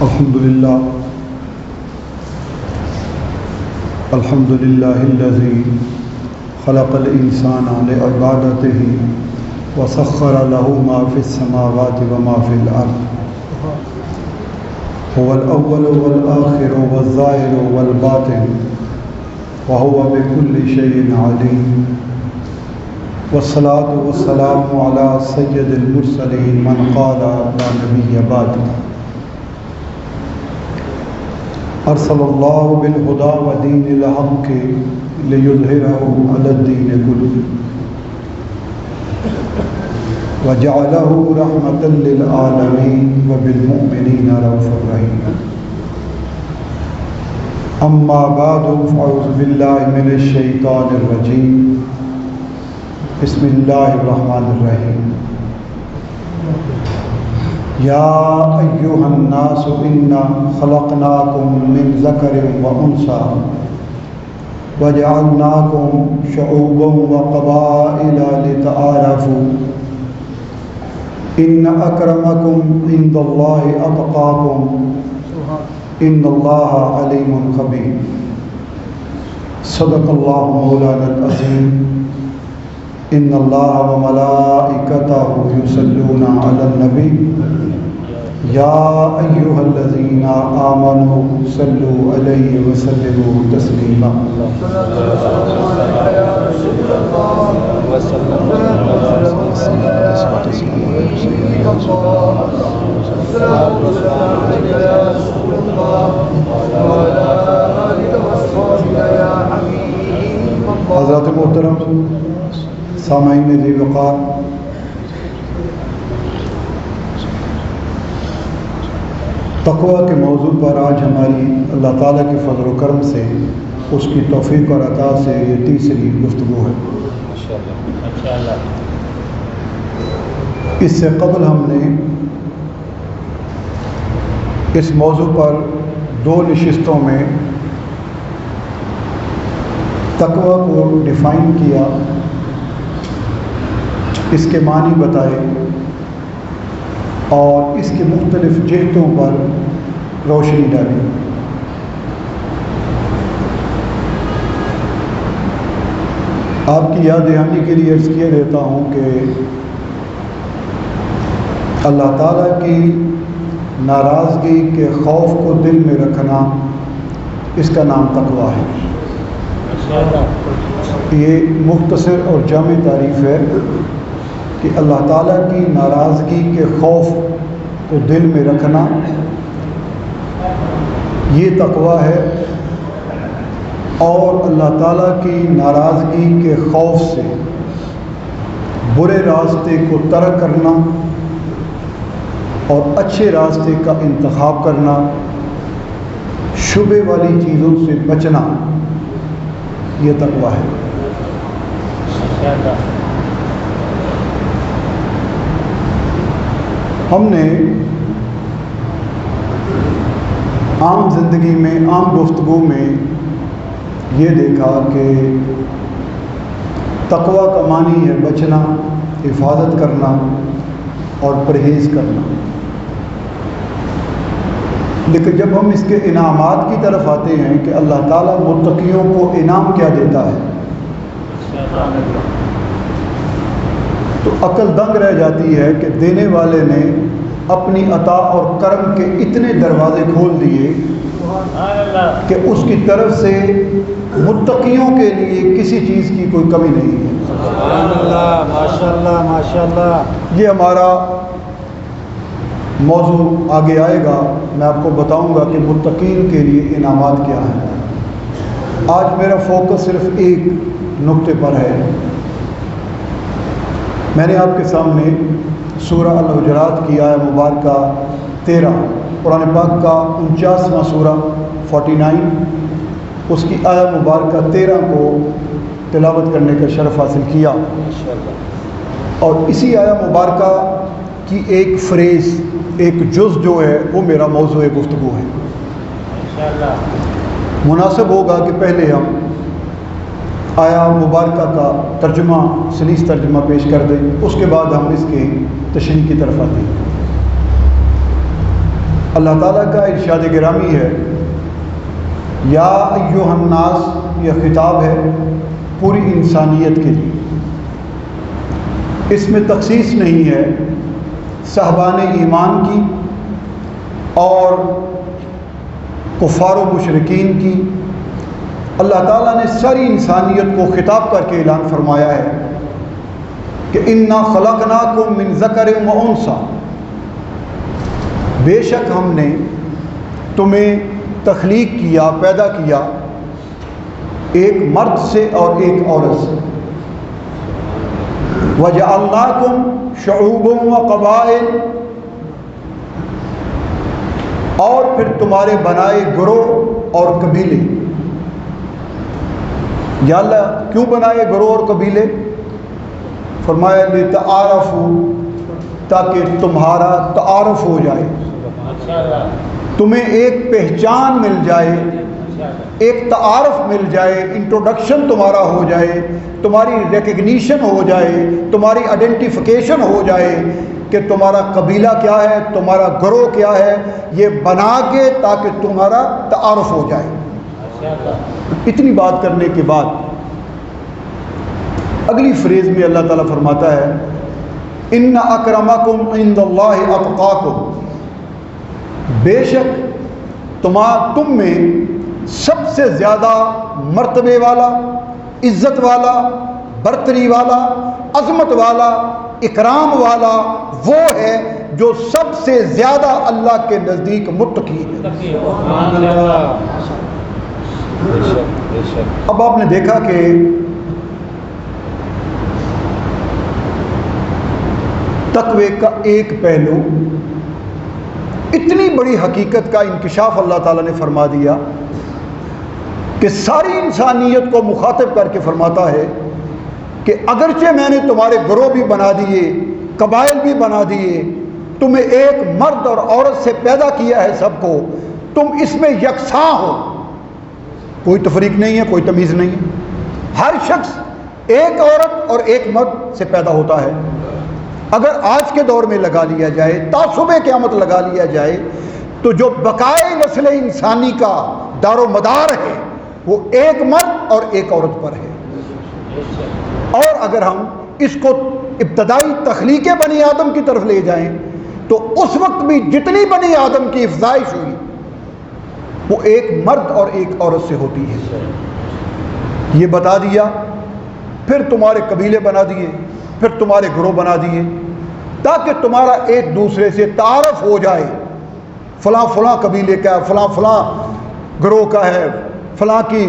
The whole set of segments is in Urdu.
الحمد لله الذي خلق الإنسان لعبادته وسخر له ما في السماوات وما في الأرض هو الأول والآخر والظاهر والباطن وهو بكل شيء عليم والصلاة والسلام على سيد المرسلين من قال لا نبي بعد ارسل الله بالهدى ودين الحق ليظهره على الدين كله وجعله رحمة للعالمين وبالمؤمنين رؤوف رحيم اما بعد فاعوذ بالله من الشيطان الرجيم بسم الله الرحمن الرحيم يا أيها الناس إنا خلقناكم من ذكر وأنثى وجعلناكم شعوبا وقبائل لتعارفوا إن أكرمكم عند الله أتقاكم إن الله عليم خبير صدق الله مولانا العظيم إن الله وملائكته يصلون على النبي يا أيها الذين آمنوا صلوا عليه وسلموا تسليما حضرات محترم سامعین ذی وقار، تقوی کے موضوع پر آج ہماری اللہ تعالیٰ کے فضل و کرم سے، اس کی توفیق اور عطا سے یہ تیسری گفتگو ہے۔ اس سے قبل ہم نے اس موضوع پر 2 نشستوں میں تقوی کو ڈیفائن کیا، اس کے معنی بتائے اور اس کے مختلف جہتوں پر روشنی ڈالی۔ آپ کی یاد دہانی کے لیے عرض کیے دیتا ہوں کہ اللہ تعالیٰ کی ناراضگی کے خوف کو دل میں رکھنا، اس کا نام تقوی ہے۔ یہ مختصر اور جامع تعریف ہے کہ اللہ تعالیٰ کی ناراضگی کے خوف کو دل میں رکھنا، یہ تقوی ہے، اور اللہ تعالیٰ کی ناراضگی کے خوف سے برے راستے کو ترک کرنا اور اچھے راستے کا انتخاب کرنا، شبہ والی چیزوں سے بچنا، یہ تقوی ہے۔ ہم نے عام زندگی میں، عام گفتگو میں یہ دیکھا کہ تقوی کا معنی ہے بچنا، حفاظت کرنا اور پرہیز کرنا، لیکن جب ہم اس کے انعامات کی طرف آتے ہیں کہ اللہ تعالیٰ متقیوں کو انعام کیا دیتا ہے، تو عقل دنگ رہ جاتی ہے کہ دینے والے نے اپنی عطا اور کرم کے اتنے دروازے کھول دیے کہ اس کی طرف سے متقیوں کے لیے کسی چیز کی کوئی کمی نہیں ہے۔ ماشاءاللہ ماشاءاللہ۔ یہ ہمارا موضوع آگے آئے گا، میں آپ کو بتاؤں گا کہ متقین کے لیے انعامات کیا ہیں۔ آج میرا فوکس صرف ایک نقطے پر ہے۔ میں نے آپ کے سامنے سورہ الحجرات کی آیہ مبارکہ 13، قرآن پاک کا 49واں سورہ 49، اس کی آیہ مبارکہ 13 کو تلاوت کرنے کا شرف حاصل کیا، اور اسی آیہ مبارکہ کی ایک فریز، ایک جز جو ہے وہ میرا موضوع گفتگو ہے۔ مناسب ہوگا کہ پہلے ہم آیا مبارکہ کا ترجمہ، سلیس ترجمہ پیش کر دیں، اس کے بعد ہم اس کے تشریح کی طرف آتے ہیں۔ اللہ تعالیٰ کا ارشاد گرامی ہے، یا ایھا الناس، یہ خطاب ہے پوری انسانیت کے لیے، اس میں تخصیص نہیں ہے صاحبان ایمان کی اور کفار و مشرکین کی۔ اللہ تعالیٰ نے ساری انسانیت کو خطاب کر کے اعلان فرمایا ہے کہ انا خلقناکم من ذکر و انثی، بے شک ہم نے تمہیں تخلیق کیا، پیدا کیا ایک مرد سے اور ایک عورت سے، وَجَعَلْنَاكُمْ شُعُوبًا وَقَبَائِلَ، اور پھر تمہارے بنائے گروہ اور قبیلے۔ یا اللہ کیوں بنائے گروہ اور قبیلے؟ فرمایا لِتَعَارَفُوا، تاکہ تمہارا تعارف ہو جائے، تمہیں ایک پہچان مل جائے، ایک تعارف مل جائے، انٹروڈکشن تمہارا ہو جائے، تمہاری ریکگنیشن ہو جائے، تمہاری آئیڈینٹیفیکیشن ہو جائے کہ تمہارا قبیلہ کیا ہے، تمہارا گروہ کیا ہے، یہ بنا کے تاکہ تمہارا تعارف ہو جائے۔ اتنی بات کرنے کے بعد اگلی فریز میں اللہ تعالیٰ فرماتا ہے ان اکرمکم عند اللہ اتقاکم، بے شک تم میں سب سے زیادہ مرتبے والا، عزت والا، برتری والا، عظمت والا، اکرام والا وہ ہے جو سب سے زیادہ اللہ کے نزدیک متقی ہے۔ اب آپ نے دیکھا کہ تقوی کا ایک پہلو، اتنی بڑی حقیقت کا انکشاف اللہ تعالیٰ نے فرما دیا کہ ساری انسانیت کو مخاطب کر کے فرماتا ہے کہ اگرچہ میں نے تمہارے گروہ بھی بنا دیے، قبائل بھی بنا دیے، تمہیں ایک مرد اور عورت سے پیدا کیا ہے سب کو، تم اس میں یکساں ہو، کوئی تفریق نہیں ہے، کوئی تمیز نہیں ہے، ہر شخص ایک عورت اور ایک مرد سے پیدا ہوتا ہے۔ اگر آج کے دور میں لگا لیا جائے، تا صبح قیامت لگا لیا جائے، تو جو بقائے نسل انسانی کا دار و مدار ہے وہ ایک مرد اور ایک عورت پر ہے۔ اور اگر ہم اس کو ابتدائی تخلیق بنی آدم کی طرف لے جائیں تو اس وقت بھی جتنی بنی آدم کی افزائش ہوئی وہ ایک مرد اور ایک عورت سے ہوتی ہے۔ یہ بتا دیا، پھر تمہارے قبیلے بنا دیے، پھر تمہارے گروہ بنا دیے تاکہ تمہارا ایک دوسرے سے تعارف ہو جائے، فلاں فلاں قبیلے کا ہے، فلاں فلاں گروہ کا ہے، فلاں کی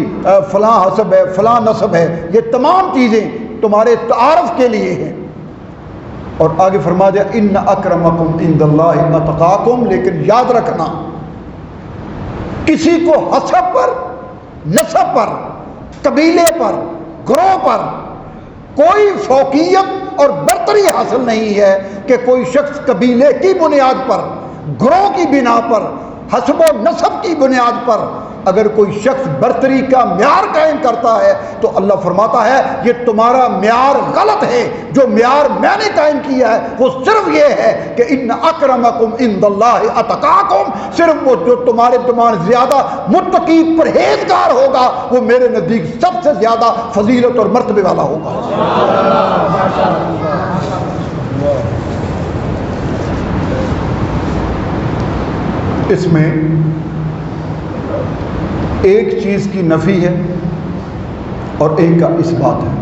فلاں حسب ہے، فلاں نسب ہے، یہ تمام چیزیں تمہارے تعارف کے لیے ہیں۔ اور آگے فرما دیا ان اکرمکم عند اللہ اتقاکم، لیکن یاد رکھنا کسی کو حسب پر، نسب پر، قبیلے پر، گروہ پر کوئی فوقیت اور برتری حاصل نہیں ہے کہ کوئی شخص قبیلے کی بنیاد پر، گروہ کی بنا پر، حسب و نسب کی بنیاد پر اگر کوئی شخص برتری کا معیار قائم کرتا ہے تو اللہ فرماتا ہے یہ تمہارا معیار غلط ہے۔ جو معیار میں نے قائم کیا ہے وہ صرف یہ ہے کہ ان اکرمکم عند اللہ اتقاکم، صرف وہ جو تمہارے زیادہ متقی پرہیزگار ہوگا وہ میرے نزدیک سب سے زیادہ فضیلت اور مرتبے والا ہوگا۔ اس میں ایک چیز کی نفی ہے اور ایک کا اس بات ہے۔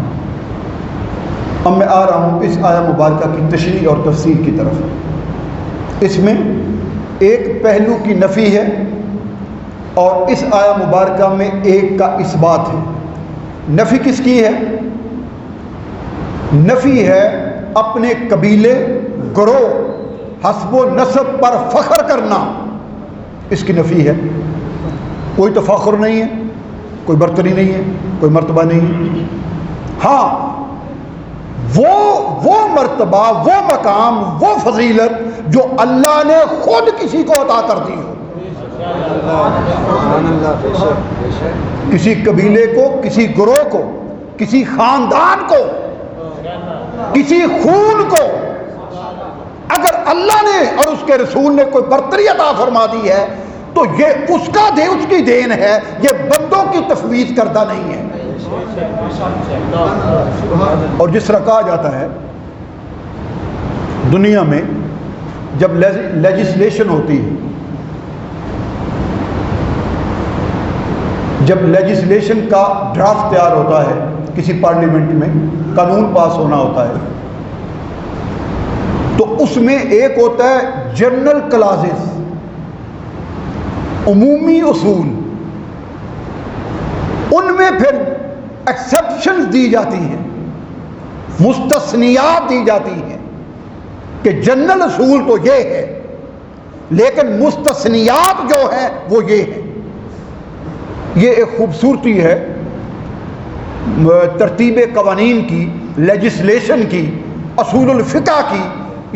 اب میں آ رہا ہوں اس آیہ مبارکہ کی تشریح اور تفسیر کی طرف۔ اس میں ایک پہلو کی نفی ہے اور اس آیہ مبارکہ میں ایک کا اس بات ہے۔ نفی کس کی ہے؟ نفی ہے اپنے قبیلے، گروہ، حسب و نسب پر فخر کرنا، اس کی نفی ہے۔ کوئی تفاخر نہیں ہے، کوئی برتری نہیں ہے، کوئی مرتبہ نہیں ہے۔ ہاں وہ مرتبہ، وہ مقام، وہ فضیلت جو اللہ نے خود کسی کو عطا کر دی ہو، کسی قبیلے کو، کسی گروہ کو، کسی خاندان کو، کسی خون کو اگر اللہ نے اور اس کے رسول نے کوئی برتری عطا فرما دی ہے تو یہ اس کا دے، اس کی دین ہے، یہ بندوں کی تفویض کردہ نہیں ہے۔ اور جس طرح کہا جاتا ہے دنیا میں جب لیجسلیشن ہوتی ہے، جب لیجسلیشن کا ڈرافٹ تیار ہوتا ہے، کسی پارلیمنٹ میں قانون پاس ہونا ہوتا ہے، تو اس میں ایک ہوتا ہے جنرل کلازز، عمومی اصول، ان میں پھر ایکسیپشنز دی جاتی ہیں، مستثنیات دی جاتی ہیں کہ جنرل اصول تو یہ ہے لیکن مستثنیات جو ہیں وہ یہ ہیں۔ یہ ایک خوبصورتی ہے ترتیب قوانین کی، لیجسلیشن کی، اصول الفقہ کی،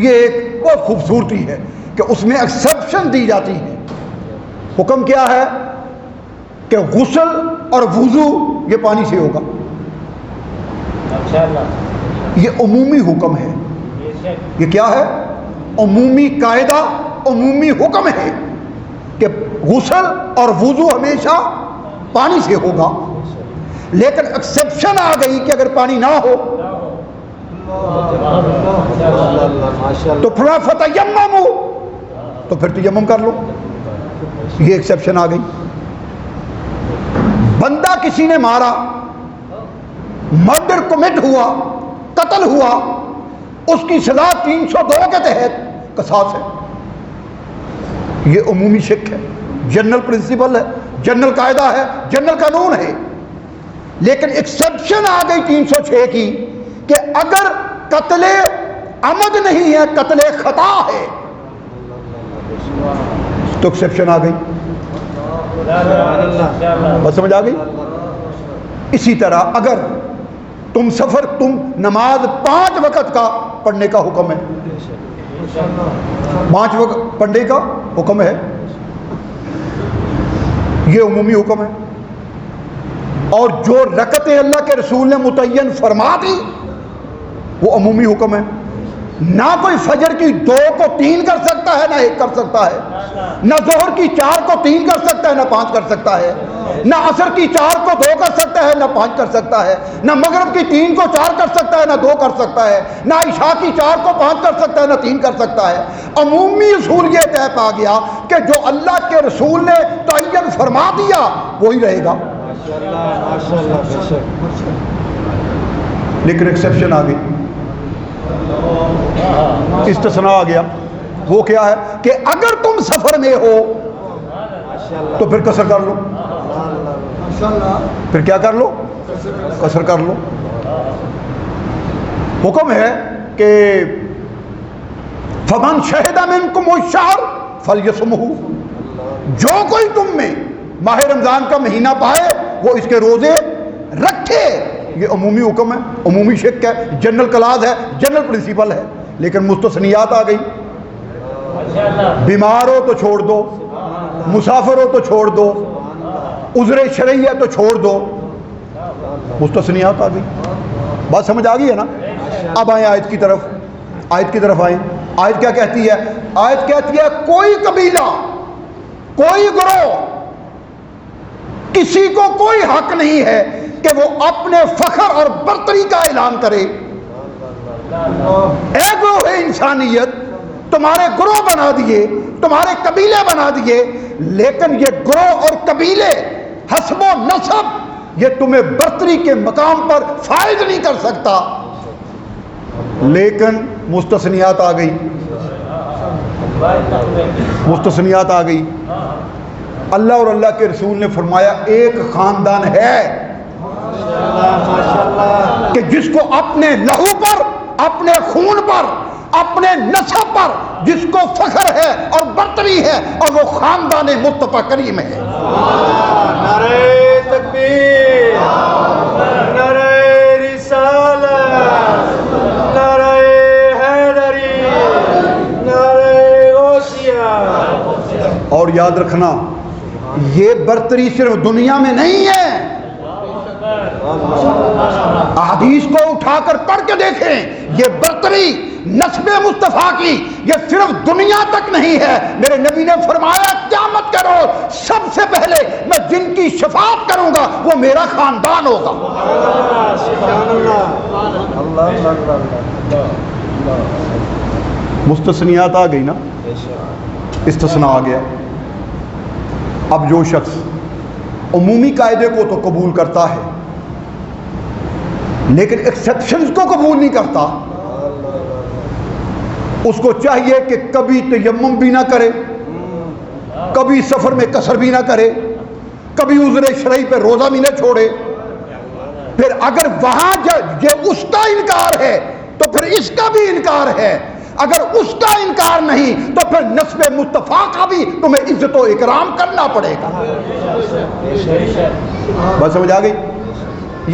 یہ ایک بہت خوبصورتی ہے کہ اس میں ایکسیپشن دی جاتی ہے۔ حکم کیا ہے کہ غسل اور وضو یہ پانی سے ہوگا، یہ عمومی حکم ہے۔ یہ کیا ہے؟ عمومی قاعدہ، عمومی حکم ہے کہ غسل اور وضو ہمیشہ پانی سے ہوگا، لیکن ایکسیپشن آ گئی کہ اگر پانی نہ ہو تو فتیمموا، تو پھر تیمم کر لو، یہ ایکسیپشن آ گئی۔ بندہ کسی نے مارا، مرڈر کمٹ ہوا، قتل ہوا، اس کی سزا 302 کے تحت قصاص ہے۔ یہ عمومی شک ہے، جنرل پرنسپل ہے، جنرل قاعدہ ہے، جنرل قانون ہے، لیکن ایکسیپشن آ گئی 306 کی کہ اگر قتل عمد نہیں ہے، قتل خطا ہے، تو ایکسیپشن آ گئی۔ بس سمجھ آ گئی؟ اسی طرح اگر تم نماز 5 وقت کا پڑھنے کا حکم ہے، 5 وقت پڑھنے کا حکم ہے، یہ عمومی حکم ہے۔ اور جو رکعتیں اللہ کے رسول نے متعین فرما دی وہ عمومی حکم ہے۔ نہ کوئی فجر کی 2 کو 3 کر سکتا ہے، نہ 1 کر سکتا ہے، نہ ظہر کی 4 کو 3 کر سکتا ہے، نہ 5 کر سکتا ہے، نہ عصر کی 4 کو 2 کر سکتا ہے، نہ 5 کر سکتا ہے، نہ مغرب کی 3 کو 4 کر سکتا ہے، نہ 2 کر سکتا ہے، نہ عشاء کی 4 کو 5 کر سکتا ہے، نہ 3 کر سکتا ہے۔ عمومی اصول یہ طے پا گیا کہ جو اللہ کے رسول نے تعین فرما دیا وہی رہے گا۔ لیکن ایکسیپشن آ گئی، استثناء آ گیا۔ وہ کیا ہے کہ اگر تم سفر میں ہو تو پھر قصر کر لو، پھر کیا کر لو؟ قصر کر لو۔ حکم ہے کہ فمن شہد منکم الشہر فلیصمہ، جو کوئی تم میں ماہ رمضان کا مہینہ پائے وہ اس کے روزے رکھے۔ یہ عمومی حکم ہے، عمومی شک ہے، جنرل کلاز ہے، جنرل پرنسپل ہے، لیکن مستثنیات آ گئی۔ بیمار ہو تو چھوڑ دو، مسافر ہو تو چھوڑ دو، عذر شرعی ہے تو چھوڑ دو، مستثنیات آ گئی۔ بات سمجھ آ گئی ہے نا؟ اب آئیں آیت کی طرف، آیت کی طرف آئیں۔ آیت کیا کہتی ہے؟ آیت کہتی ہے کوئی قبیلہ، کوئی گروہ، کسی کو کوئی حق نہیں ہے کہ وہ اپنے فخر اور برتری کا اعلان کرے۔ اے گروہ انسانیت، تمہارے گروہ بنا دیے، تمہارے قبیلے بنا دیے، لیکن یہ گروہ اور قبیلے حسب و نسب یہ تمہیں برتری کے مقام پر فائد نہیں کر سکتا۔ لیکن مستثنیات آ گئی، مستثنیات آ گئی۔ اللہ اور اللہ کے رسول نے فرمایا ایک خاندان ہے کہ جس کو اپنے لہو پر، اپنے خون پر، اپنے نسب پر جس کو فخر ہے اور برتری ہے، اور وہ خاندان مصطفیٰ کریم ہے۔ نعرہ تکبیر، نعرہ رسالت، نعرہ حیدری، نعرہ غوثیہ۔ اور یاد رکھنا یہ برتری صرف دنیا میں نہیں ہے، احادیث کو اٹھا کر پڑھ کے دیکھیں، یہ برتری نسب مصطفیٰ کی یہ صرف دنیا تک نہیں ہے. میرے نبی نے فرمایا قیامت کا روز سب سے پہلے میں جن کی شفاعت کروں گا وہ میرا خاندان ہوگا. مستثنیات آ گئی نا, استثناء آ گیا. اب جو شخص عمومی قاعدے کو تو قبول کرتا ہے لیکن ایکسیپشنز کو قبول نہیں کرتا, اس کو چاہیے کہ کبھی تیمم بھی نہ کرے, کبھی سفر میں قصر بھی نہ کرے, کبھی عذر شرعی پہ روزہ بھی نہ چھوڑے. پھر اگر وہاں یہ اس کا انکار ہے تو پھر اس کا بھی انکار ہے. اگر اس کا انکار نہیں تو پھر نسب مصطفیٰ کا بھی تمہیں عزت و اکرام کرنا پڑے گا. بات سمجھ آ گئی؟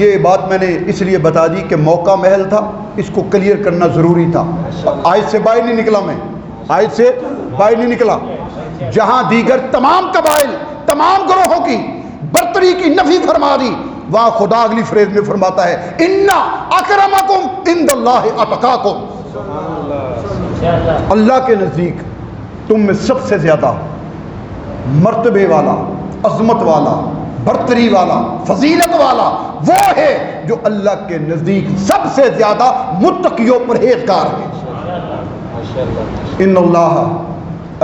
یہ بات میں نے اس لیے بتا دی کہ موقع محل تھا, اس کو کلیئر کرنا ضروری تھا. آیت سے باہر نہیں نکلا, میں آیت سے باہر نہیں نکلا. جہاں دیگر تمام قبائل تمام گروہوں کی برتری کی نفی فرما دی, وہاں خدا اگلی فریز میں فرماتا ہے اِنَّ أَكْرَمَكُمْ عِندَ اللَّهِ أَتْقَاكُمْ. اللہ کے نزدیک تم میں سب سے زیادہ مرتبے والا, عظمت والا, برتری والا, فضیلت والا وہ ہے جو اللہ کے نزدیک سب سے زیادہ متقی و پرہیزگار ہے. ان اللہ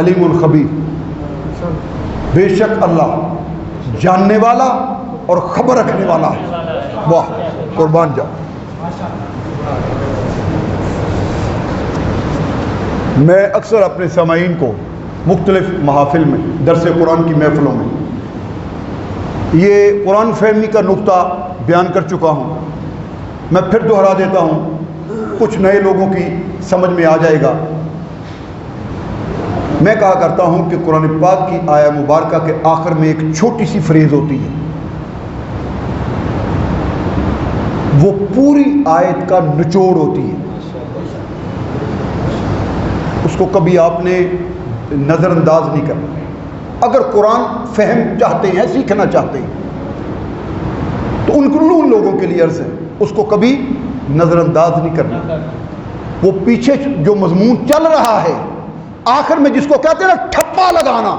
علیم خبیر, بے شک اللہ جاننے والا اور خبر رکھنے والا ہے. واہ, قربان جاؤ. میں اکثر اپنے سامعین کو مختلف محافل میں, درس قرآن کی محفلوں میں یہ قرآن فہمی کا نقطہ بیان کر چکا ہوں. میں پھر دہرا دیتا ہوں, کچھ نئے لوگوں کی سمجھ میں آ جائے گا. میں کہا کرتا ہوں کہ قرآن پاک کی آیہ مبارکہ کے آخر میں ایک چھوٹی سی فریز ہوتی ہے, وہ پوری آیت کا نچوڑ ہوتی ہے. اس کو کبھی آپ نے نظر انداز نہیں کرنا. اگر قرآن فہم چاہتے ہیں, سیکھنا چاہتے ہیں, تو ان لوگوں کے لیے عرض ہے اس کو کبھی نظر انداز نہیں کرنا. وہ پیچھے جو مضمون چل رہا ہے آخر میں جس کو کہتے ہیں نا ٹھپا لگانا,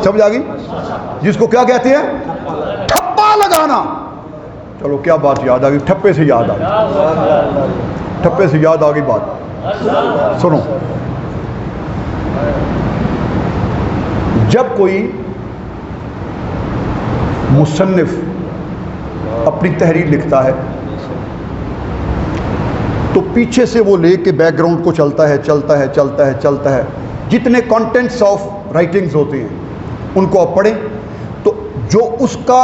سمجھ آ گئی؟ جس کو کیا کہتے ہیں ٹھپا لگانا. چلو کیا بات یاد آ گئی, ٹھپے سے یاد آ گئی, ٹھپے سے یاد آ گئی بات. سنو, جب کوئی مصنف اپنی تحریر لکھتا ہے تو پیچھے سے وہ لے کے بیک گراؤنڈ کو چلتا ہے. جتنے کانٹینٹس آف رائٹنگز ہوتے ہیں ان کو آپ پڑھیں تو جو اس کا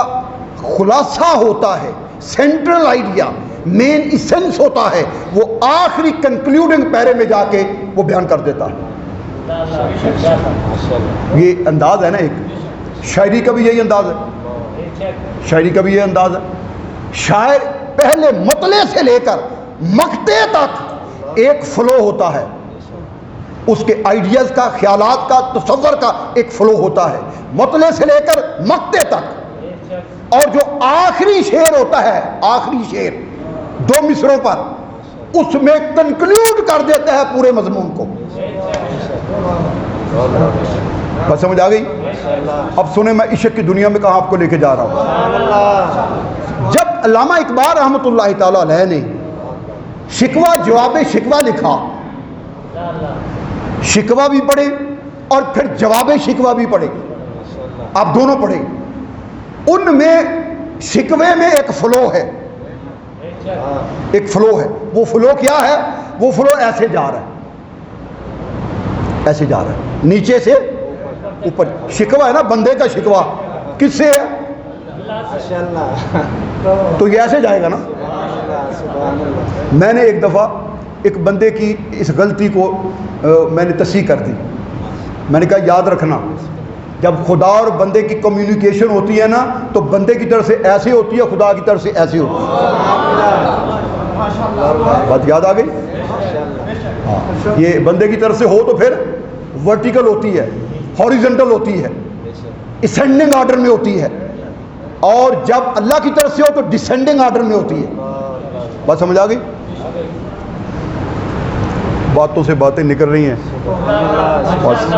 خلاصہ ہوتا ہے, سینٹرل آئیڈیا, مین ایسنس ہوتا ہے, وہ آخری کنکلیوڈنگ پیرے میں جا کے وہ بیان کر دیتا ہے. یہ انداز ہے نا, ایک شاعری کا بھی یہی انداز ہے, شاعری کا بھی یہ انداز ہے. شاعر پہلے مطلع سے لے کر مقطع تک ایک فلو ہوتا ہے, اس کے آئیڈیاز کا, خیالات کا, تصور کا ایک فلو ہوتا ہے مطلع سے لے کر مقطع تک. اور جو آخری شعر ہوتا ہے, آخری شعر 2 مصروں پر, اس میں کنکلیوڈ کر دیتا ہے پورے مضمون کو. بس سمجھ آ گئی؟ اب سنیں میں عشق کی دنیا میں کہاں آپ کو لے کے جا رہا ہوں. جب علامہ اقبال رحمۃ اللہ تعالی علیہ نے شکوہ جواب شکوہ لکھا, شکوہ بھی پڑھے اور پھر جواب شکوہ بھی پڑھے, آپ دونوں پڑھیں. ان میں شکوے میں ایک فلو ہے, ایک فلو ہے. وہ فلو کیا ہے؟ وہ فلو ایسے جا رہا ہے, ایسے جا رہا ہے نیچے سے اوپر. شکوہ ہے نا, بندے کا شکوہ کس سے ہے؟ تو یہ ایسے جائے گا نا. میں نے ایک دفعہ ایک بندے کی اس غلطی کو میں نے تصحیح کر دی. میں نے کہا یاد رکھنا, جب خدا اور بندے کی کمیونیکیشن ہوتی ہے نا تو بندے کی طرف سے ایسے ہوتی ہے, خدا کی طرف سے ایسے ہوتی ہے. بات یاد آ گئی؟ ہاں, یہ بندے کی طرف سے ہو تو پھر ورٹیکل ہوتی ہے, ہاریزنٹل ہوتی ہے, اسینڈنگ آرڈر میں ہوتی ہے, اور جب اللہ کی طرف سے ہو تو ڈسینڈنگ آرڈر میں ہوتی ہے. بات سمجھ آ گئی؟ باتوں سے باتیں نکل رہی ہیں. بس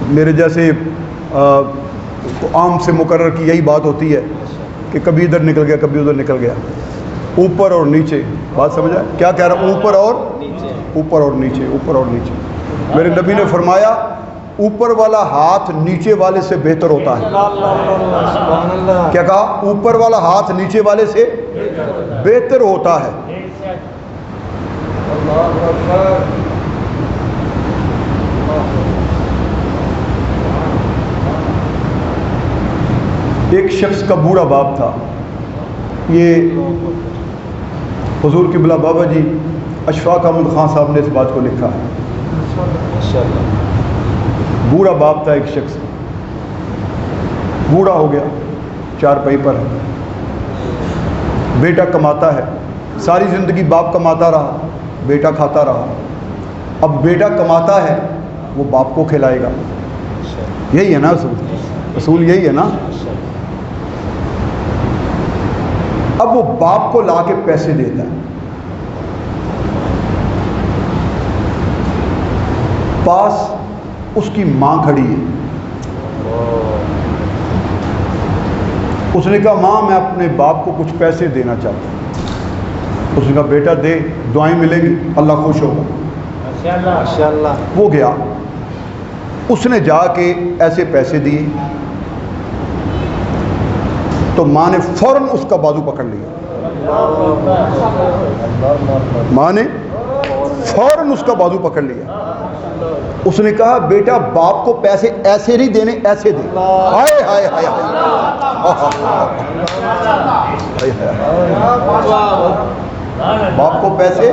میرے جیسے عام سے مقرر کی یہی بات ہوتی ہے کہ کبھی ادھر نکل گیا کبھی ادھر نکل گیا. اوپر اور نیچے بات سمجھا کیا کہہ رہا ہوں؟ اوپر اور نیچے، اوپر اور نیچے. میرے نبی نے فرمایا اوپر والا ہاتھ نیچے والے سے بہتر ہوتا ہے. کیا کہا؟ اوپر والا ہاتھ نیچے والے سے بہتر ہوتا ہے. ایک شخص کا بوڑھا باپ تھا. یہ حضور قبلہ بابا جی اشفاق احمد خان صاحب نے اس بات کو لکھا ہے. بوڑھا باپ تھا ایک شخص، بوڑھا ہو گیا، چارپائی پر ہے، بیٹا کماتا ہے. ساری زندگی باپ کماتا رہا، بیٹا کھاتا رہا. اب بیٹا کماتا ہے، وہ باپ کو کھلائے گا. یہی ہے نا اصول یہی ہے نا. اب وہ باپ کو لا کے پیسے دیتا ہے. پاس اس کی ماں کھڑی ہے. اس نے کہا ماں میں اپنے باپ کو کچھ پیسے دینا چاہتا ہوں. اس نے کہا بیٹا دے، دعائیں ملیں گی، اللہ خوش ہوگا. وہ گیا، اس نے جا کے ایسے پیسے دیے تو ماں نے فوراً اس کا بازو پکڑ لیا. ماں نے فوراً اس کا بازو پکڑ لیا. اس نے کہا بیٹا باپ کو پیسے ایسے نہیں دینے، ایسے دے. ہائے ہائے ہائے باپ کو پیسے.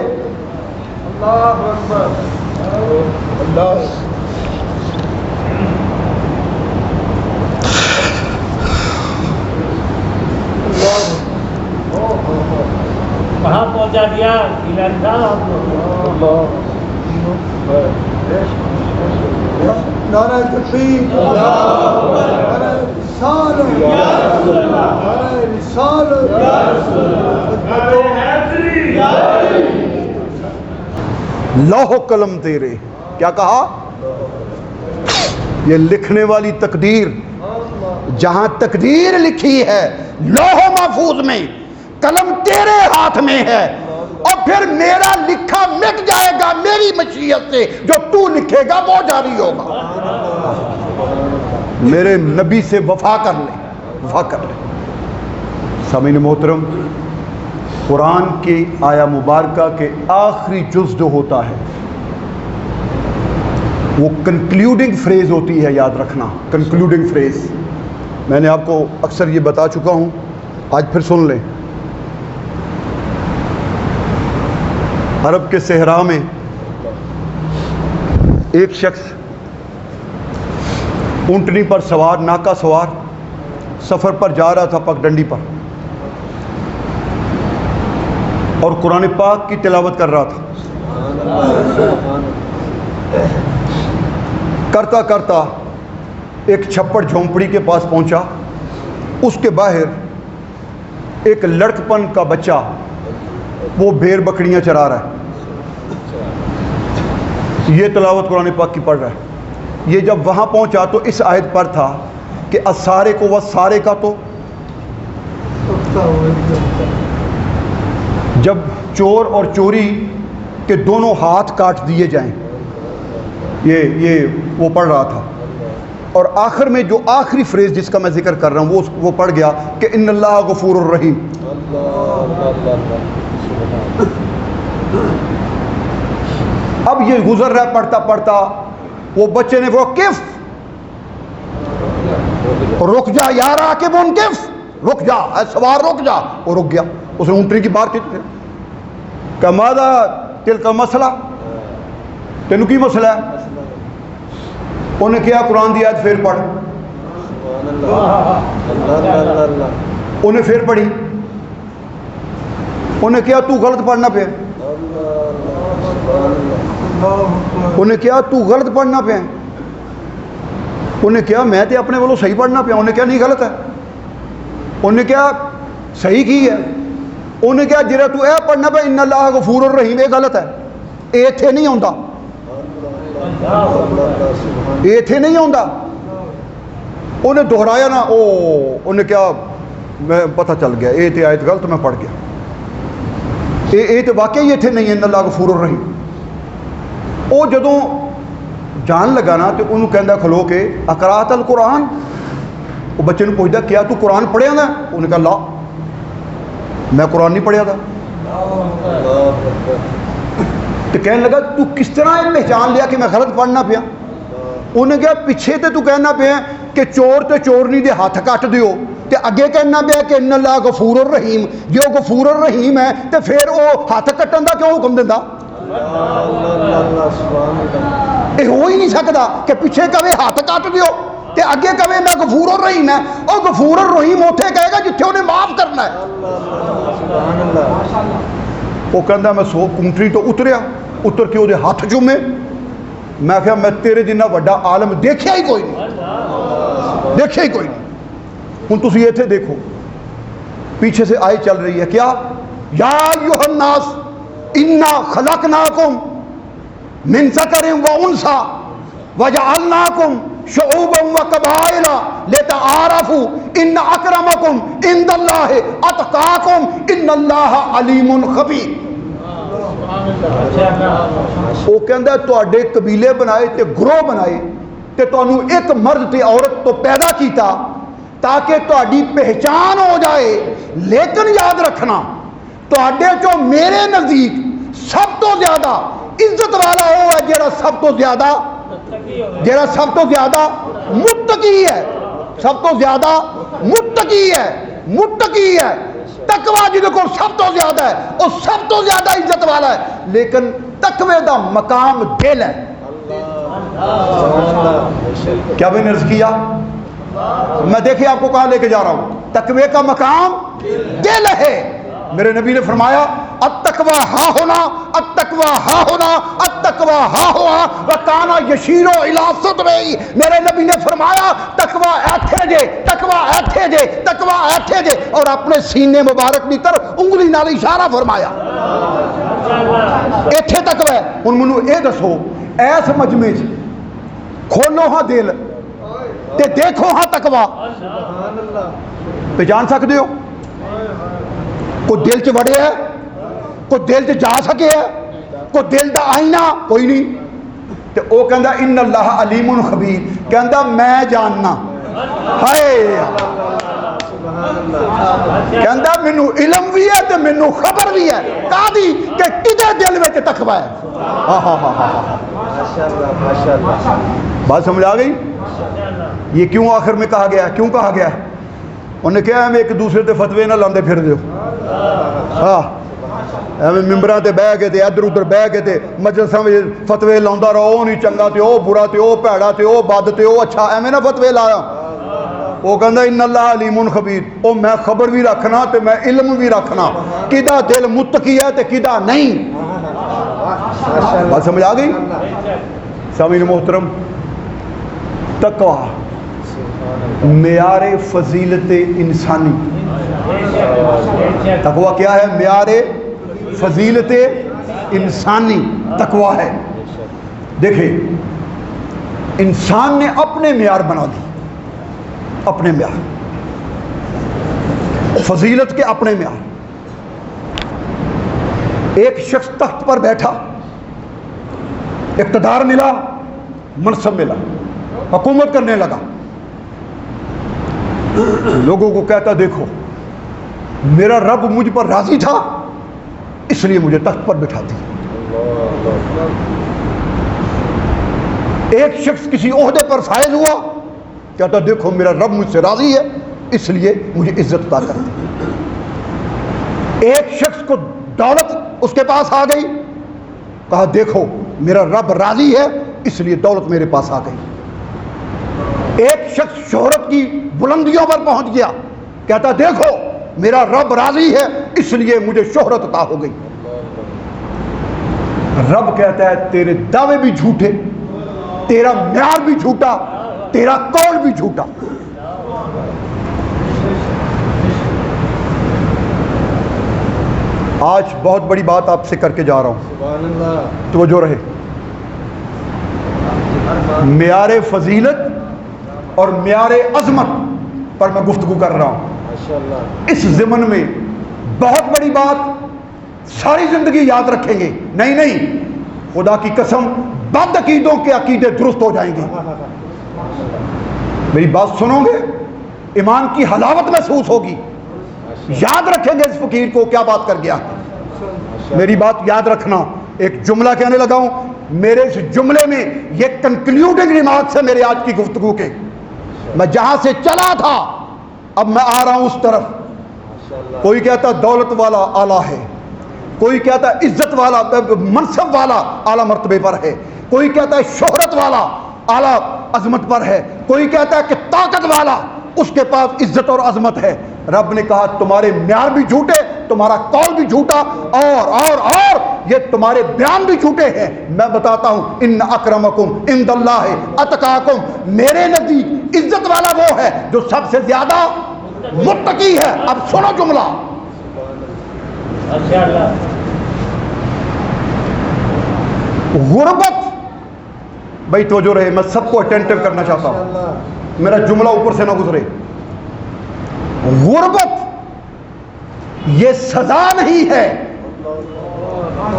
کہاں پہنچا دیا نعرہ تکبیر، نعرہ رسالت، نعرہ رسالت، لوح و قلم تیرے. کیا کہا؟ یہ لکھنے والی تقدیر، جہاں تقدیر لکھی ہے لوح محفوظ میں، قلم تیرے ہاتھ میں ہے، اور پھر میرا لکھا مٹ جائے گا میری مشیت سے، جو تو لکھے گا وہ جاری ہوگا. میرے نبی سے وفا کر لے، وفا کر لے. سامعین محترم، قرآن کی آیا مبارکہ کے آخری جز جو ہوتا ہے وہ کنکلیوڈنگ فریز ہوتی ہے. یاد رکھنا، کنکلیوڈنگ فریز. میں نے آپ کو اکثر یہ بتا چکا ہوں، آج پھر سن لیں. عرب کے صحرا میں ایک شخص اونٹنی پر سوار، ناکا سوار، سفر پر جا رہا تھا پگڈنڈی پر، اور قرآن پاک کی تلاوت کر رہا تھا. کرتا کرتا ایک چھپڑ جھونپڑی کے پاس پہنچا. اس کے باہر ایک لڑکپن کا بچہ وہ بھیڑ بکریاں چرا رہا ہے. یہ تلاوت قرآن پاک کی پڑھ رہا ہے. یہ جب وہاں پہنچا تو اس آیت پر تھا کہ اسارے کو وہ سارے کا، تو جب چور اور چوری کے دونوں ہاتھ کاٹ دیے جائیں، یہ وہ پڑھ رہا تھا. اور آخر میں جو آخری فریز جس کا میں ذکر کر رہا ہوں وہ پڑھ گیا کہ ان اللہ غفور الرحیم. اب یہ گزر رہا ہے پڑھتا پڑھتا، وہ بچے نے وقف، رک جا یار آکے منکف، رک جا اے سوار رک جا. وہ رک گیا. اس نے اونٹنی کی بار کھینچ کہ ماذا تلک مسئلہ، تینوں کی مسئلہ ہے؟ انہیں کیا قرآن دی آیت پھر پڑھ. انہیں پھر پڑھی. انہیں کیا تو غلط پڑھنا پہ، انہیں کیا تو غلط پڑھنا پہ. انہیں کیا میں تے اپنے والوں صحیح پڑھنا پیا. انہیں کیا نہیں غلط ہے. انہیں کیا صحیح کی ہے. انہیں کیا جرا تو اے پڑھنا پہ ان اللہ غفور الرحیم، یہ غلط ہے. ایتھے نہیں آਉਂدا، ایتھے نہیں آਉਂدا۔ انہیں دہرایا نا، انہیں کیا، میں پتہ چل گیا اے تے آیت غلط میں پڑھ گیا، اے تے واقعی ایتھے نہیں ہے، ان اللہ غفور الرحیم۔ وہ جدوں جان لگا نا تو انہوں کہندا کھلو کے اقرأت القرآن، وہ بچے نے پوچھتا کیا تو قرآن پڑھیا نا؟ انہیں کہا لا، میں قرآن نہیں پڑھیا تھا۔ تو کہنے لگا تو کس طرح یہ پہچان لیا کہ میں غلط پڑھنا پیا؟ انہیں کہا پیچھے تے تو کہنا پیا کہ چور تے چورنی دے ہاتھ کٹ دیو، تے اگے کہنا پیا کہ ان اللہ غفور الرحیم۔ جو غفور الرحیم ہے تے پھر وہ ہاتھ کٹن دا کیوں حکم دیندا؟ یہ ہو ہی نہیں سکتا کہ پیچھے کہے ہاتھ کٹ دیو تے اگے کہے میں غفور الرحیم ہے۔ اور غفور الرحیم اوتھے کہے گا جتھے انہیں معاف کرنا ہے۔ وہ کہندا میں سو کنٹری تو اتریا، اتر کے وہ ہاتھ چومے، میں کہا میں تیرے جنہ بڑا عالم دیکھیا ہی کوئی نہیں، دیکھیا ہی کوئی نہیں۔ ہن تسی ایتھے دیکھو پیچھے سے آئی چل رہی ہے کیا؟ یا ایھا الناس انا خلقناکم من ذکر و انثی وجعلناکم شعوبا وقبائل لتعارفوا ان اکرمکم عند اللہ اتقاکم ان اللہ علیم خبیر۔ وہ کہندا تواڈے قبیلے بنائے تے گروہ بنائے تے تانوں ایک مرد تے عورت تو پیدا کیتا تاکہ تہاڈی پہچان ہو جائے، لیکن یاد رکھنا تہاڈے چوں میرے نزدیک سب تو زیادہ عزت والا وہ ہے جیڑا سب تو زیادہ متقی ہے، سب تو زیادہ متقی ہے، متقی ہے۔ تقوی جہدے کول سب تو زیادہ ہے وہ سب تو زیادہ عزت والا ہے، لیکن تقوی دا مقام دل ہے۔ کیا میں نے عرض کیا؟ میں دیکھیں آپ کو کہاں لے کے جا رہا ہوں، تقوی کا مقام دل ہے۔ میرے نبی نے فرمایا التقوی ہا ہونا، التقوی ہا ہونا، التقوی ہا ہوا وکانا یشیرو الی صدری۔ میرے نبی نے فرمایا تقوی ایتھے جے، تقوی ایتھے جے، تقوی ایتھے جے، اور اپنے سینے مبارک دی طرف انگلی نال اشارہ فرمایا ایتھے تقوی ہے۔ ہن مینوں اے دسو ایس مجمع چ کھولو ہاں دل تے دیکھو ہاں تقوی، پہچان سکدے ہو؟ کوئی دل چ وڑے ہے؟ کوئی دل چ جا سکے ہے؟ کوئی دل دا آئینہ کوئی نہیں؟ تے او کہندا ان اللہ علیم خبیر، کہندا میں جاننا، ہائے کہندا مینوں علم بھی ہے تے مینوں خبر بھی ہے کادی کہ کدے دل وچ تقوی ہے۔ بات سمجھ آ گئی؟ یہ کیوں آخر میں کہا گیا؟ کیوں کہا گیا؟ انہیں کہا ہمیں ایک دوسرے تے فتوے نہ لاندے پھر دیو، ہاں ممبراں تے بہ کے تے ادھر ادھر بہ کے تے مجلساں وچ فتوے لاوندا رہو، او نہیں چنگا تے او برا تے او بھڑا تے او بد تے او اچھا، ایویں نہ فتوے لایا۔ وہ کہندا ان اللہ علیم خبیر، او میں خبر بھی رکھنا تے میں علم بھی رکھنا کدا دل متقی ہے تے کدا نہیں۔ بات سمجھ آ گئی؟ سامعین محترم، تقوی معیار فضیلت انسانی، تقوی کیا ہے؟ معیار فضیلت انسانی تقوی ہے۔ دیکھیں انسان نے اپنے معیار بنا دی، اپنے معیار، فضیلت کے اپنے معیار۔ ایک شخص تخت پر بیٹھا، اقتدار ملا، منصب ملا، حکومت کرنے لگا، لوگوں کو کہتا دیکھو میرا رب مجھ پر راضی تھا اس لیے مجھے تخت پر بٹھا دیا۔ ایک شخص کسی عہدے پر فائز ہوا، کہتا دیکھو میرا رب مجھ سے راضی ہے اس لیے مجھے عزت عطا کر دی۔ ایک شخص کو دولت اس کے پاس آ گئی، کہا دیکھو میرا رب راضی ہے اس لیے دولت میرے پاس آ گئی۔ ایک شخص شہرت کی بلندیوں پر پہنچ گیا، کہتا دیکھو میرا رب راضی ہے اس لیے مجھے شہرت عطا ہو گئی۔ رب کہتا ہے تیرے دعوے بھی جھوٹے، تیرا معیار بھی جھوٹا، تیرا قول بھی جھوٹا۔ آج بہت بڑی بات آپ سے کر کے جا رہا ہوں، سبحان اللہ. توجہ رہے. معیار فضیلت اور معیار عظمت پر میں گفتگو کر رہا ہوں. ماشاءاللہ. اس ضمن میں بہت بڑی بات ساری زندگی یاد رکھیں گے. نہیں خدا کی قسم بد عقیدوں کے عقیدے درست ہو جائیں گے. میری بات سنو گے ایمان کی حلاوت محسوس ہوگی. یاد رکھیں گے اس فقیر کو کیا بات کر گیا. میری بات یاد رکھنا. ایک جملہ کہنے لگا ہوں، میرے اس جملے میں یہ کنکلیوڈنگ ریمارکس ہے میرے آج کی گفتگو کے. میں جہاں سے چلا تھا اب میں آ رہا ہوں اس طرف. کوئی کہتا دولت والا اعلیٰ ہے، کوئی کہتا ہے عزت والا منصب والا اعلیٰ مرتبے پر ہے، کوئی کہتا ہے شہرت والا اعلیٰ عظمت پر ہے، کوئی کہتا ہے کہ طاقت والا اس کے پاس عزت اور عظمت ہے. رب نے کہا تمہارے معیار بھی جھوٹے، تمہارا قول بھی جھوٹا، اور یہ تمہارے بیان بھی جھوٹے ہیں. میں بتاتا ہوں ان اکرمکم عند اللہ اتقاکم، میرے نزدیک عزت والا وہ ہے جو سب سے زیادہ متقی ہے. اب سنو جملہ. ماشاءاللہ. غربت، بھائی توجہ رہے، میں سب کو اٹینٹو کرنا چاہتا ہوں، میرا جملہ اوپر سے نہ گزرے. غربت یہ سزا نہیں ہے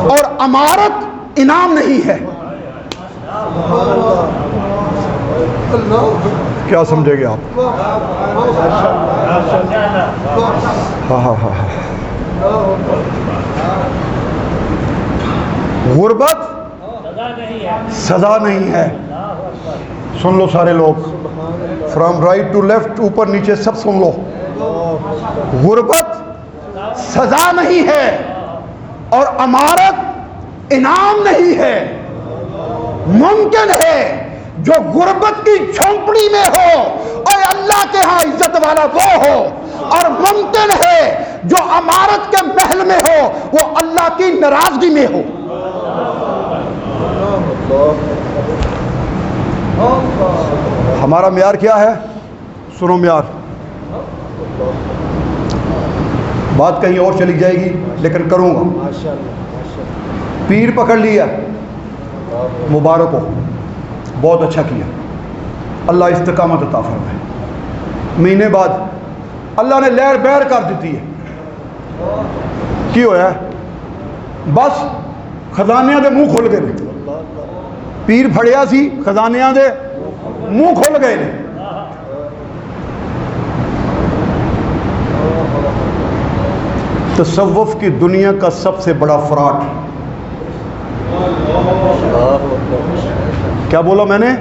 اور امارت انعام نہیں ہے. کیا سمجھے گے آپ؟ ہاں. غربت سزا نہیں ہے. سن لو سارے لوگ، فرام رائٹ ٹو لیفٹ، اوپر نیچے سب سن لو. غربت سزا نہیں ہے اور امارت انعام نہیں ہے. ممکن ہے جو غربت کی جھونپڑی میں ہو اور اللہ کے ہاں عزت والا وہ ہو، اور ممکن ہے جو امارت کے محل میں ہو وہ اللہ کی ناراضگی میں ہو. ہمارا معیار کیا ہے؟ سنو معیار. بات کہیں اور چلی جائے گی لیکن کروں گا. پیر پکڑ لیا، مبارک ہو، بہت اچھا کیا، اللہ استقامت عطا فرمائے. مہینے بعد اللہ نے لہر بہر کر دیتی ہے. کی ہویا ہے؟ بس خزانیاں دے منہ کھل گئے. پیر پھڑیا سی، خزانیاں دے منہ کھل گئے. تصوف کی دنیا کا سب سے بڑا فراڈ، کیا بولا میں نے؟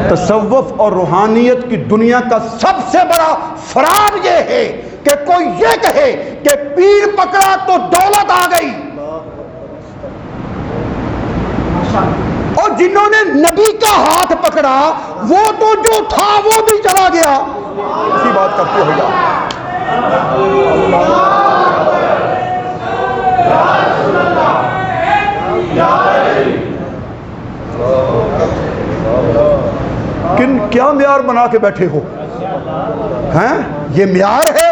تصوف اور روحانیت کی دنیا کا سب سے بڑا فراڈ یہ ہے کہ کوئی یہ کہے کہ پیر پکڑا تو دولت آ گئی، اور جنہوں نے نبی کا ہاتھ پکڑا وہ تو جو تھا وہ بھی چلا گیا. اسی بات کرتے ہو گیا. کیا معیار بنا کے بیٹھے ہو ہیں؟ یہ معیار ہے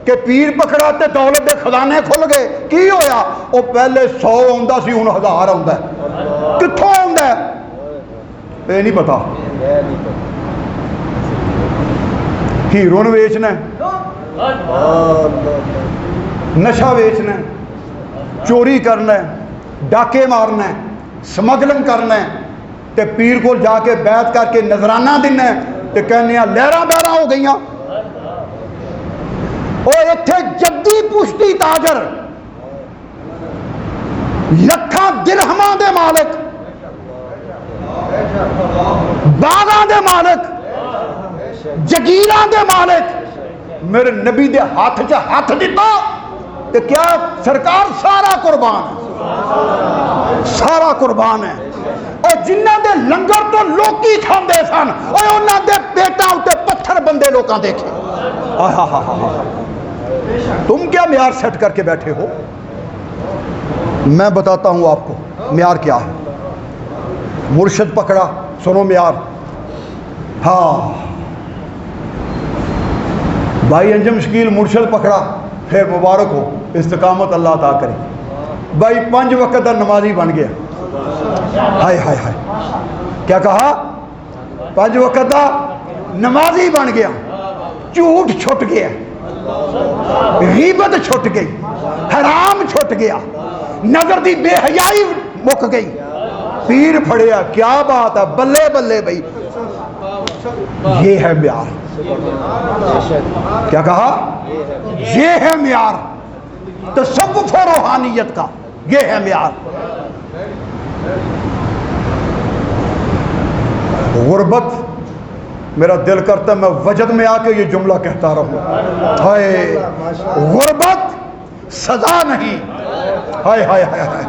کہ پیر پکڑاتے دولت دے خزانے کھل گئے. کی ہویا؟ وہ پہلے 100 آندا سی ہن 1000 آندا ہے. کتھوں آندا ہے یہ نہیں پتا. ہیرون ویچنا ہے، نشہ ویچنا ہے، چوری کرنا ہے، ڈاکے مارنا ہے، سمگلنگ کرنا ہے، تے پیر کو جا کے بیعت کر کے نذرانہ دینا ہے تے کہنے ہیں لہراں بہراں ہو گئیاں. اور اتھے جدی پشتی تاجر، لکھاں درہماں دے مالک، باغاں دے مالک، جگیراں دے مالک میرے نبی دے ہاتھ چا ہاتھ دیتا کہ کیا سرکار سارا قربان ہے، سارا قربان ہے. اور جنہاں دے لنگر تو لوکی کھاندے سن اور انہاں دے پیٹاں اُتے پتھر بندے لوکاں دیکھے. تم کیا معیار سیٹ کر کے بیٹھے ہو؟ میں بتاتا ہوں آپ کو معیار کیا ہے. مرشد پکڑا، سنو معیار. ہاں بھائی انجم شکیل مرشد پکڑا، خیر مبارک ہو. استقامت اللہ عطا کرے بھائی 5 وقت کا نمازی بن گیا ہائے ہائے ہائے کیا کہا 5 وقت کا نمازی بن گیا جھوٹ چھٹ گیا غیبت چھٹ گئی حرام چھٹ گیا نظر دی بے حیائی مک گئی پیر پھڑیا کیا بات ہے بلے بلے بھائی یہ ہے معیار کیا کہا یہ ہے معیار تصوف و روحانیت کا یہ ہے معیار غربت میرا دل کرتا ہے میں وجد میں آ کے یہ جملہ کہتا رہوں ہائے غربت سزا نہیں ہائے ہائے ہائے ہائے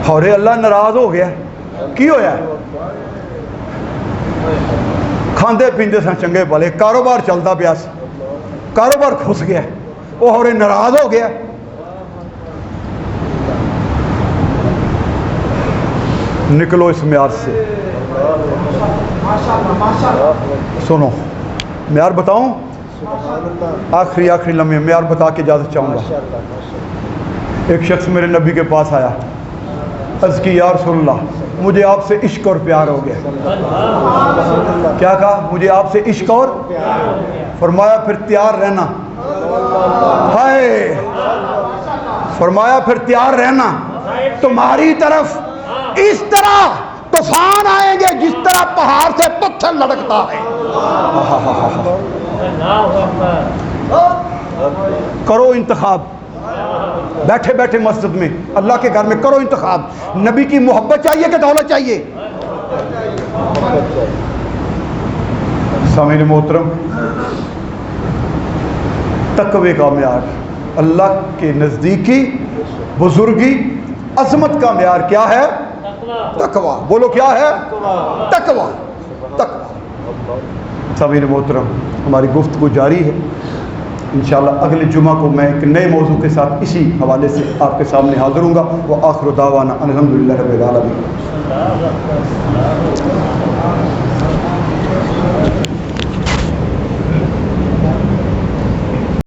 اور اللہ ناراض ہو گیا کی ہویا ہے کھاندے پیندے سن چنگے بھلے کاروبار چلتا پیا کاروبار کھس گیا وہ ہورے ناراض ہو گیا نکلو اس معیار سے سنو معیار بتاؤں آخری لمحے معیار بتا کے اجازت چاہوں گا ایک شخص میرے نبی کے پاس آیا عرض کی یا رسول اللہ مجھے آپ سے عشق اور پیار ہو گیا کیا کہا مجھے آپ سے عشق اور فرمایا پھر تیار رہنا ہائے فرمایا پھر تیار رہنا تمہاری طرف اس طرح طوفان آئیں گے جس طرح پہاڑ سے پتھر لڑکتا ہے کرو انتخاب بیٹھے بیٹھے مسجد میں اللہ کے گھر میں کرو انتخاب نبی کی محبت چاہیے کہ دولت چاہیے سامعین محترم تقوی کا معیار اللہ کے نزدیکی بزرگی عظمت کا معیار کیا ہے تقوی بولو کیا ہے تقوی سامعین محترم ہماری گفتگو جاری ہے انشاءاللہ اگلے جمعہ کو میں ایک نئے موضوع کے ساتھ اسی حوالے سے آپ کے سامنے حاضر ہوں گا وآخر دعوانا الحمدللہ رب العالمین